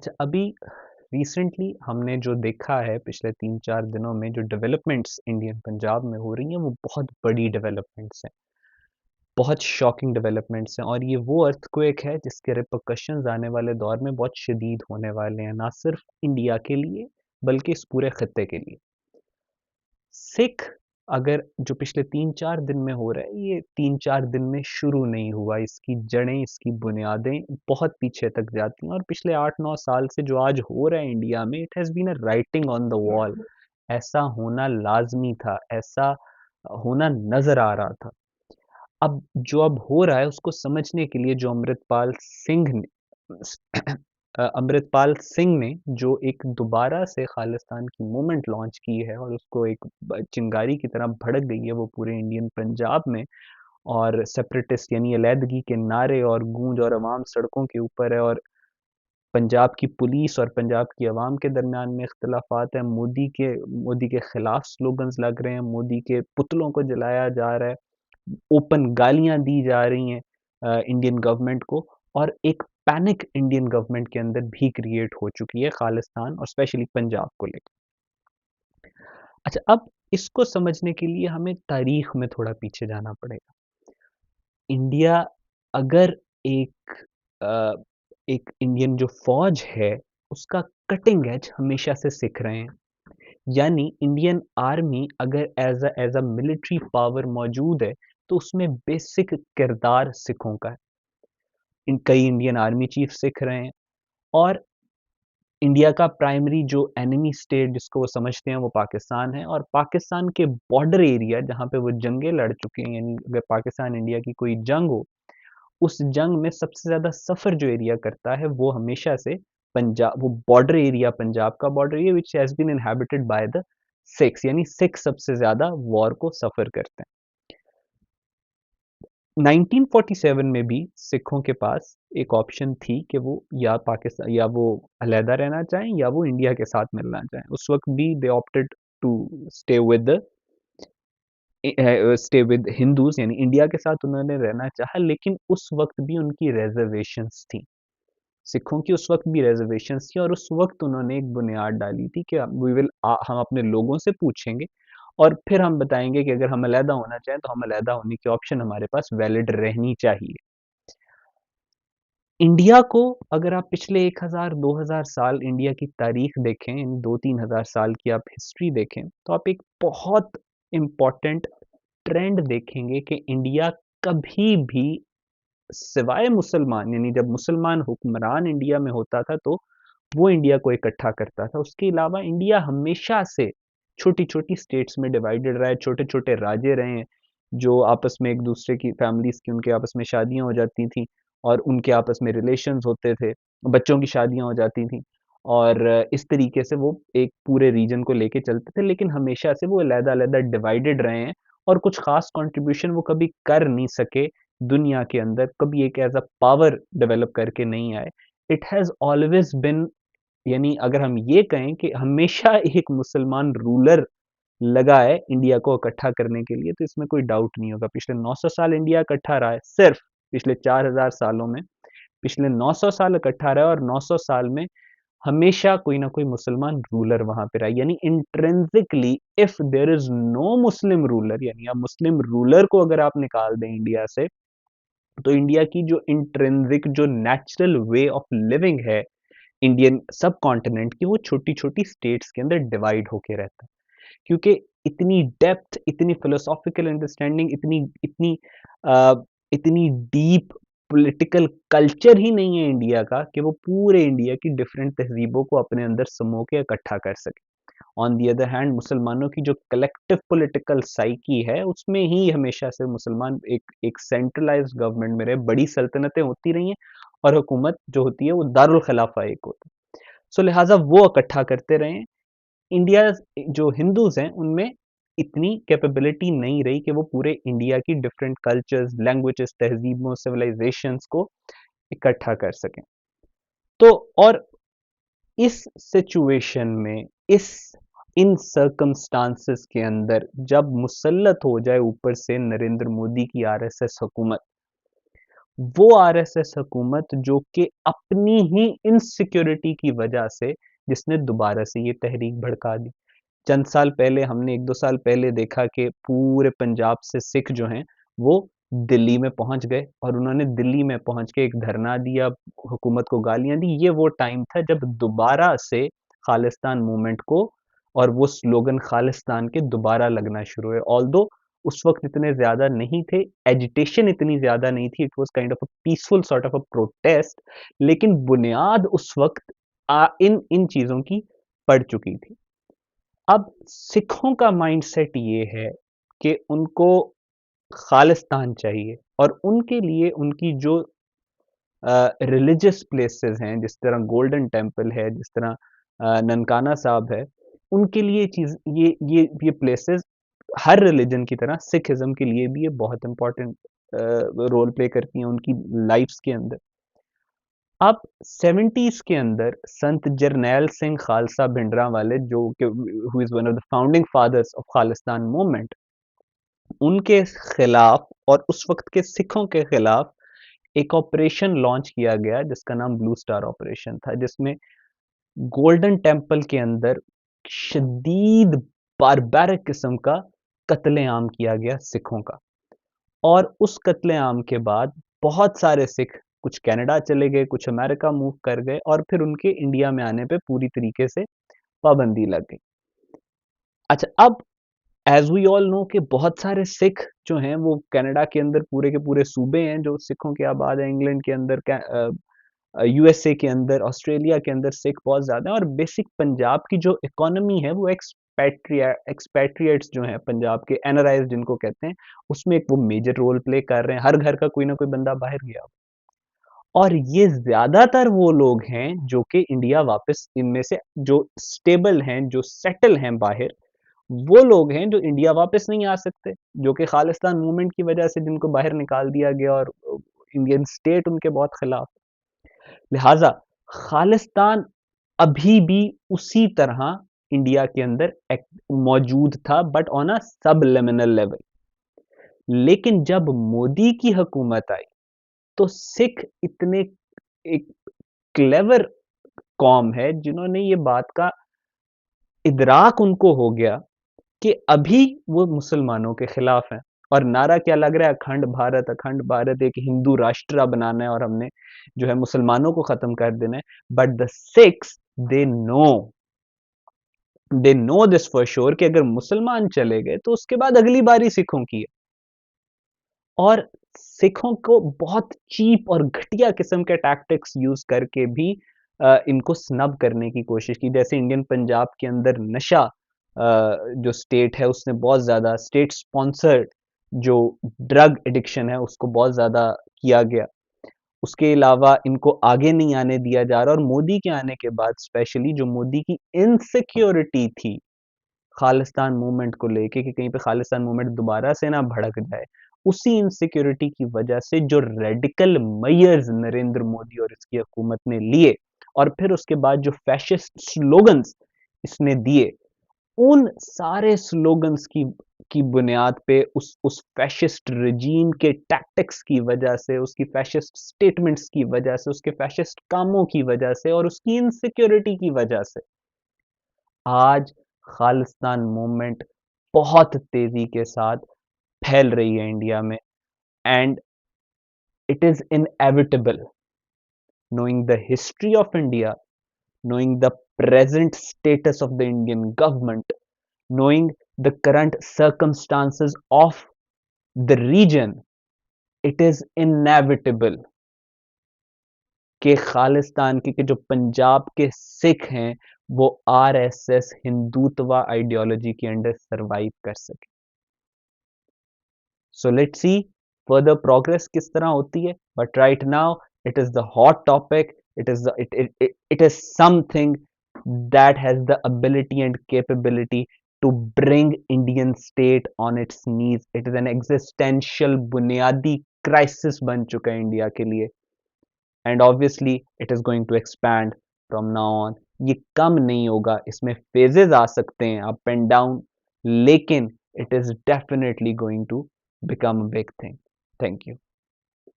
अच्छा, अभी रिसेंटली हमने जो देखा है पिछले 3-4 दिनों में जो डेवलपमेंट्स इंडियन पंजाब में हो रही हैं, वो बहुत बड़ी डेवलपमेंट्स हैं। बहुत शॉकिंग डेवलपमेंट्स हैं और ये वो अर्थक्वेक है जिसके रिपरकशंस आने वाले दौर में बहुत शदीद होने वाले हैं, ना सिर्फ इंडिया के लिए बल्कि इस पूरे खित्ते के लिए। सिख अगर जो पिछले 3-4 दिन में हो रहा है, ये 3-4 दिन में शुरू नहीं हुआ। इसकी जड़ें, इसकी बुनियादें बहुत पीछे तक जाती हैं और पिछले 8-9 साल से जो आज हो रहा है इंडिया में, it has been a writing on the wall. ऐसा होना लाज़मी था, ऐसा होना नज़र आ रहा था। अब जो अब हो रहा है उसको समझने के लिए जो अमृतपाल सिंह ने जो एक दोबारा से खालिस्तान की मूवमेंट लॉन्च की है और उसको एक चिंगारी की तरह भड़क गई है वो पूरे इंडियन पंजाब में। और सेपरेटिस्ट यानी अलहदगी के नारे और गूंज और अवाम सड़कों के ऊपर है और पंजाब की पुलिस और पंजाब की अवाम के दरमियान में इख्तलाफात है। मोदी के खिलाफ स्लोगन्स लग रहे हैं, मोदी के पुतलों को जलाया जा रहा है, ओपन गालियां दी जा रही हैं इंडियन गवर्नमेंट को। और एक पैनिक इंडियन गवर्नमेंट के अंदर भी क्रिएट हो चुकी है खालिस्तान और स्पेशली पंजाब को लेकर। अच्छा, अब इसको समझने के लिए हमें तारीख में थोड़ा पीछे जाना पड़ेगा। इंडिया अगर एक अ, एक इंडियन जो फौज है उसका कटिंग एज हमेशा से सिख रहे हैं। यानी इंडियन आर्मी अगर एज अ मिलिट्री पावर मौजूद है तो उसमें बेसिक किरदार सिखों का है। कई इंडियन आर्मी चीफ सिख रहे हैं और इंडिया का प्राइमरी जो एनिमी स्टेट जिसको वो समझते हैं वो पाकिस्तान है। और पाकिस्तान के बॉर्डर एरिया जहाँ पे वो जंगें लड़ चुके हैं, यानी अगर पाकिस्तान इंडिया की कोई जंग हो, उस जंग में सबसे ज़्यादा सफ़र जो एरिया करता है वो हमेशा से पंजाब, वो बॉर्डर एरिया पंजाब का border area which has been inhabited by the Sikhs, यानी सिख सबसे ज़्यादा वॉर को सफ़र करते हैं। 1947 में भी सिखों के पास एक ऑप्शन थी कि वो या पाकिस्तान या वो अलहदा रहना चाहें या वो इंडिया के साथ मिलना चाहें। उस वक्त भी they opted to stay with stay with Hindus, यानी इंडिया के साथ उन्होंने रहना चाहा, लेकिन उस वक्त भी उनकी रिजर्वेशंस थी। सिखों की उस वक्त भी रिजर्वेशंस थी और उस वक्त उन्होंने एक बुनियाद डाली थी कि हम अपने लोगों से पूछेंगे और फिर हम बताएंगे कि अगर हम अलहदा होना चाहें तो हम अलहदा होने की ऑप्शन हमारे पास वैलिड रहनी चाहिए। इंडिया को अगर आप पिछले 1000-2000 साल इंडिया की तारीख देखें, इन 2-3 हज़ार साल की आप हिस्ट्री देखें, तो आप एक बहुत इम्पोर्टेंट ट्रेंड देखेंगे कि इंडिया कभी भी सिवाय मुसलमान, यानी जब मुसलमान हुक्मरान इंडिया में होता था तो वो इंडिया को इकट्ठा करता था। उसके अलावा इंडिया हमेशा से छोटी-छोटी स्टेट्स में डिवाइडेड रहा है, छोटे-छोटे राज्य रहे हैं, जो आपस में एक दूसरे की फैमिलीज़ की उनके आपस में शादियाँ हो जाती थीं और उनके आपस में रिलेशंस होते थे, बच्चों की शादियाँ हो जाती थीं और इस तरीके से वो एक पूरे रीजन को लेके चलते थे, लेकिन हमेशा से वो अलग-अलग डिवाइडेड रहे हैं और कुछ खास कंट्रीब्यूशन वो कभी कर नहीं सके दुनिया के अंदर, कभी एक एज़ अ पावर डेवलप करके नहीं आए। इट हैज़ ऑलवेज़ बीन, यानी अगर हम ये कहें कि हमेशा एक मुसलमान रूलर लगा है इंडिया को इकट्ठा करने के लिए, तो इसमें कोई डाउट नहीं होगा। पिछले 900 साल इंडिया इकट्ठा रहा है, सिर्फ पिछले 4000 सालों में, पिछले 900 साल इकट्ठा रहा है और 900 साल में हमेशा कोई ना कोई मुसलमान रूलर वहां पे रहा, यानी intrinsically if there is no Muslim ruler, यानी अब मुस्लिम रूलर को अगर आप निकाल दें इंडिया से, तो इंडिया की जो इंट्रिंसिक जो नेचुरल वे ऑफ लिविंग है इंडियन सब कॉन्टिनेंट की, वो छोटी छोटी स्टेट्स के अंदर डिवाइड होके रहता है। क्योंकि इतनी डेप्थ, इतनी फिलोसॉफिकल अंडरस्टैंडिंग, इतनी इतनी अ, इतनी डीप पॉलिटिकल कल्चर ही नहीं है इंडिया का कि वो पूरे इंडिया की डिफरेंट तहजीबों को अपने अंदर समो के इकट्ठा कर सके। ऑन दी अदर हैंड मुसलमानों की जो कलेक्टिव पॉलिटिकल साइकी है उसमें ही हमेशा से मुसलमान एक एक सेंट्रलाइज्ड गवर्नमेंट में रहे, बड़ी सल्तनतें होती रही हैं और हुकूमत जो होती है वो दारुल खिलाफा एक होता है। सो लिहाजा वो इकट्ठा करते रहे हैं। इंडिया जो हिंदूज हैं उनमें इतनी कैपेबिलिटी नहीं रही कि वो पूरे इंडिया की डिफरेंट कल्चर्स, लैंग्वेजेस, तहजीबों, सिविलाइजेशंस को इकट्ठा कर सकें। तो और इस सिचुएशन में, इस इन सर्कमस्टांसेस के अंदर जब मुसल्लत हो जाए ऊपर से नरेंद्र मोदी की आरएसएस हुकूमत, वो आरएसएस हुकूमत जो कि अपनी ही इनसिक्योरिटी की वजह से जिसने दोबारा से ये तहरीक भड़का दी। चंद साल पहले हमने 1-2 साल पहले देखा कि पूरे पंजाब से सिख जो हैं, वो दिल्ली में पहुँच गए और उन्होंने दिल्ली में पहुँच के एक धरना दिया, हुकूमत को गालियाँ दी। ये वो टाइम था जब दोबारा से खालिस्तान मूवमेंट को और वो स्लोगन खालिस्तान के दोबारा लगना शुरू हुए। ऑल्दो उस वक़्त इतने ज़्यादा नहीं थे, एजिटेशन इतनी ज़्यादा नहीं थी, it was kind of a peaceful sort of a protest, लेकिन बुनियाद उस वक़्त इन इन चीज़ों की पड़ चुकी थी। अब सिखों का माइंडसेट ये है कि उनको खालिस्तान चाहिए और उनके लिए उनकी जो रिलीजियस प्लेसेस हैं, जिस तरह गोल्डन टेम्पल है, जिस तरह ननकाना साहब है, उनके लिए चीज़ ये प्लेसेस हर रिलीजन की तरह सिखिज़्म के लिए भी ये बहुत इम्पोर्टेंट रोल प्ले करती हैं उनकी लाइफ्स के अंदर। अब 70s के अंदर संत जरनैल सिंह खालसा भिंडरांवाले जो कि who is one of the founding fathers of Khalistan movement, उनके खिलाफ और उस वक़्त के सिखों के खिलाफ एक ऑपरेशन लॉन्च किया गया जिसका नाम ब्लू स्टार ऑपरेशन था, जिसमें गोल्डन टेम्पल के अंदर शदीद बारबैरिक किस्म का कत्लेआम किया गया सिखों का। और उस कत्लेआम के बाद बहुत सारे सिख कुछ कनाडा चले गए, कुछ अमेरिका मूव कर गए और फिर उनके इंडिया में आने पे पूरी तरीके से पाबंदी लग गई। अच्छा, अब एज़ वी ऑल नो कि बहुत सारे सिख जो हैं वो कनाडा के अंदर पूरे के पूरे सूबे हैं जो सिखों के आबाद हैं, इंग्लैंड के अंदर यूएसए के अंदर, ऑस्ट्रेलिया के अंदर सिख बहुत ज़्यादा हैं और बेसिक पंजाब की जो इकोनॉमी है वो एक्सपैट्रिएट्स जो हैं पंजाब के एनआरआईज़ जिनको कहते हैं, उसमें एक वो मेजर रोल प्ले कर रहे हैं। हर घर का कोई ना कोई बंदा बाहर गया हो और ये ज़्यादातर वो लोग हैं जो कि इंडिया वापस इनमें से जो स्टेबल हैं, जो सेटल हैं बाहर, वो लोग हैं जो इंडिया वापस नहीं आ सकते, जो कि खालिस्तान मूवमेंट की वजह से जिनको बाहर निकाल दिया गया और इंडियन स्टेट उनके बहुत खिलाफ। लिहाजा खालिस्तान अभी भी उसी तरह इंडिया के अंदर मौजूद था but on a subliminal level. लेकिन जब मोदी की हुकूमत आई तो सिख इतने एक क्लेवर कौम है जिन्होंने ये बात का इदराक उनको हो गया कि अभी वो मुसलमानों के खिलाफ हैं और नारा क्या लग रहा है, अखंड भारत एक हिंदू राष्ट्र बनाना है और हमने जो है मुसलमानों को खत्म कर देना है। But the six they know they know this for sure कि अगर मुसलमान चले गए तो उसके बाद अगली बारी सिखों की है। और सिखों को बहुत चीप और घटिया किस्म के टैक्टिक्स यूज करके भी इनको स्नब करने की कोशिश की। जैसे इंडियन पंजाब के अंदर नशा जो स्टेट है उसने बहुत ज़्यादा स्टेट स्पॉन्सर्ड जो ड्रग एडिक्शन है उसको बहुत ज़्यादा किया गया। उसके अलावा इनको आगे नहीं आने दिया जा रहा और मोदी के आने के बाद स्पेशली जो मोदी की इनसिक्योरिटी थी खालिस्तान मूवमेंट को लेके कि कहीं पे खालिस्तान मूवमेंट दोबारा से ना भड़क जाए, उसी इनसिक्योरिटी की वजह से जो रेडिकल मेयर्स नरेंद्र मोदी और इसकी हुकूमत ने लिए और फिर उसके बाद जो फैशिस्ट स्लोगन्स इसने दिए, उन सारे स्लोगन्स की बुनियाद पे उस फैशिस्ट रिजीम के टैक्टिक्स की वजह से, उसकी फैशिस्ट स्टेटमेंट्स की वजह से, उसके फैशिस्ट कामों की वजह से और उसकी इनसिक्योरिटी की वजह से आज खालिस्तान मूवमेंट बहुत तेजी के साथ फैल रही है इंडिया में and it is inevitable knowing the history of India, knowing the present status of the Indian government, knowing the current circumstances of the region, it is inevitable कि खालिस्तान के जो पंजाब के सिख हैं वो आरएसएस हिंदुत्व आइडियोलॉजी के अंडर सरवाइव कर सके। So let's see further progress किस तरह होती है but right now it is the hot topic it is something that has the ability and capability to bring Indian state on its knees. It is an existential बुनियादी crisis बन चुका है India के लिए and obviously it is going to expand from now on. ये कम नहीं होगा, इसमें phases आ सकते हैं up and down, लेकिन it is definitely going to become a big thing. Thank you.